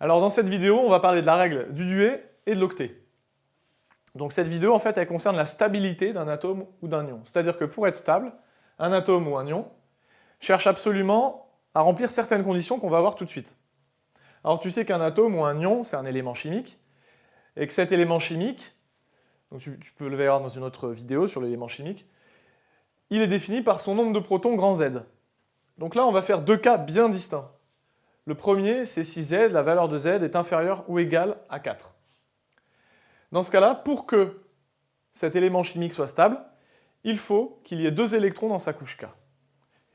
Alors dans cette vidéo, on va parler de la règle du duet et de l'octet. Donc cette vidéo, en fait, elle concerne la stabilité d'un atome ou d'un ion. C'est-à-dire que pour être stable, un atome ou un ion cherche absolument à remplir certaines conditions qu'on va voir tout de suite. Alors tu sais qu'un atome ou un ion, c'est un élément chimique, et que cet élément chimique, donc tu peux le voir dans une autre vidéo sur l'élément chimique, il est défini par son nombre de protons grand Z. Donc là, on va faire deux cas bien distincts. Le premier, c'est si Z, la valeur de Z, est inférieure ou égale à 4. Dans ce cas-là, pour que cet élément chimique soit stable, il faut qu'il y ait 2 électrons dans sa couche K.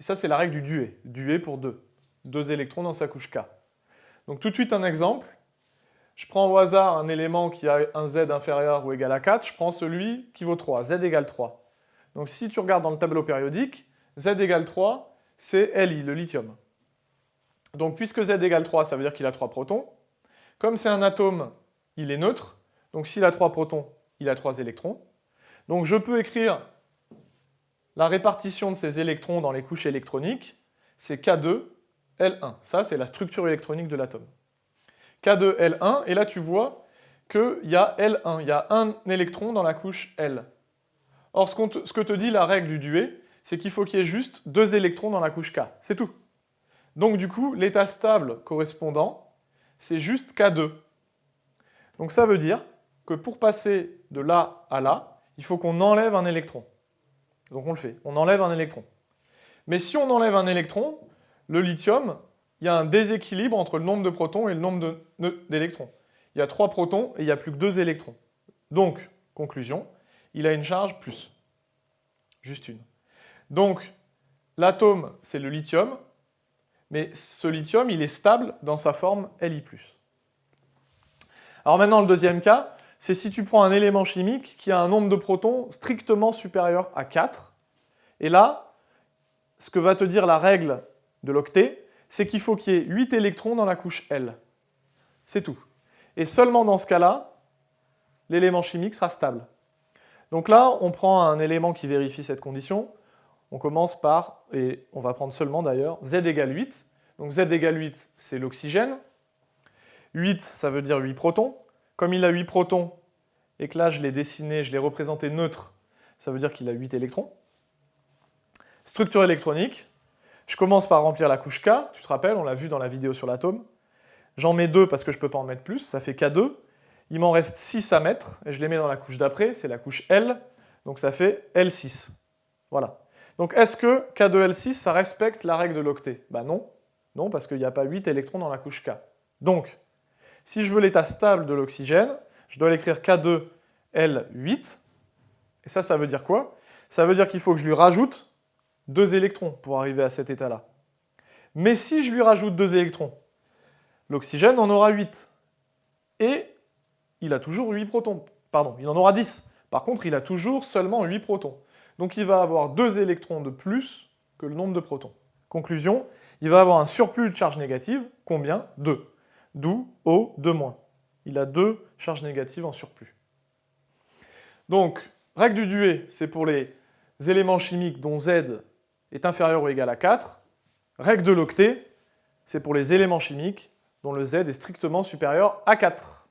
Et ça, c'est la règle du duet. Duet pour 2. 2 électrons dans sa couche K. Donc tout de suite un exemple. Je prends au hasard un élément qui a un Z inférieur ou égal à 4, je prends celui qui vaut 3, Z égale 3. Donc si tu regardes dans le tableau périodique, Z égale 3, c'est Li, le lithium. Donc puisque Z égale 3, ça veut dire qu'il a 3 protons. Comme c'est un atome, il est neutre. Donc s'il a 3 protons, il a 3 électrons. Donc je peux écrire la répartition de ces électrons dans les couches électroniques, c'est K2, L1. Ça, c'est la structure électronique de l'atome. K2, L1, et là tu vois qu'il y a L1, il y a un électron dans la couche L. Or, ce que te dit la règle du duet, c'est qu'il faut qu'il y ait juste 2 électrons dans la couche K, c'est tout. Donc du coup, l'état stable correspondant, c'est juste K2. Donc ça veut dire que pour passer de là à là, il faut qu'on enlève un électron. Donc on le fait, on enlève un électron. Mais si on enlève un électron, le lithium, il y a un déséquilibre entre le nombre de protons et le nombre d'électrons. Il y a 3 protons et il n'y a plus que 2 électrons. Donc, conclusion, il a une charge plus. Juste une. Donc, l'atome, c'est le lithium, mais ce lithium, il est stable dans sa forme Li+. Alors maintenant, le deuxième cas, c'est si tu prends un élément chimique qui a un nombre de protons strictement supérieur à 4, et là, ce que va te dire la règle de l'octet, c'est qu'il faut qu'il y ait 8 électrons dans la couche L. C'est tout. Et seulement dans ce cas-là, l'élément chimique sera stable. Donc là, on prend un élément qui vérifie cette condition. On commence par, et on va prendre seulement d'ailleurs, Z égale 8. Donc Z égale 8, c'est l'oxygène. 8, ça veut dire 8 protons. Comme il a 8 protons, et que là je l'ai dessiné, je l'ai représenté neutre, ça veut dire qu'il a 8 électrons. Structure électronique. Je commence par remplir la couche K, tu te rappelles, on l'a vu dans la vidéo sur l'atome. J'en mets 2 parce que je ne peux pas en mettre plus, ça fait K2. Il m'en reste 6 à mettre, et je les mets dans la couche d'après, c'est la couche L, donc ça fait L6. Voilà. Donc est-ce que K2L6, ça respecte la règle de l'octet? Ben non. Non, parce qu'il n'y a pas 8 électrons dans la couche K. Donc, si je veux l'état stable de l'oxygène, je dois l'écrire K2L8. Et ça veut dire quoi? Ça veut dire qu'il faut que je lui rajoute 2 électrons pour arriver à cet état-là. Mais si je lui rajoute 2 électrons, l'oxygène en aura 8. Et il a toujours 8 protons. Pardon, il en aura 10. Par contre, il a toujours seulement 8 protons. Donc il va avoir 2 électrons de plus que le nombre de protons. Conclusion, il va avoir un surplus de charge négative. Combien? 2. D'où O, 2-. Il a 2 charges négatives en surplus. Donc, règle du duet, c'est pour les éléments chimiques dont Z est inférieur ou égal à 4. Règle de l'octet, c'est pour les éléments chimiques dont le Z est strictement supérieur à 4.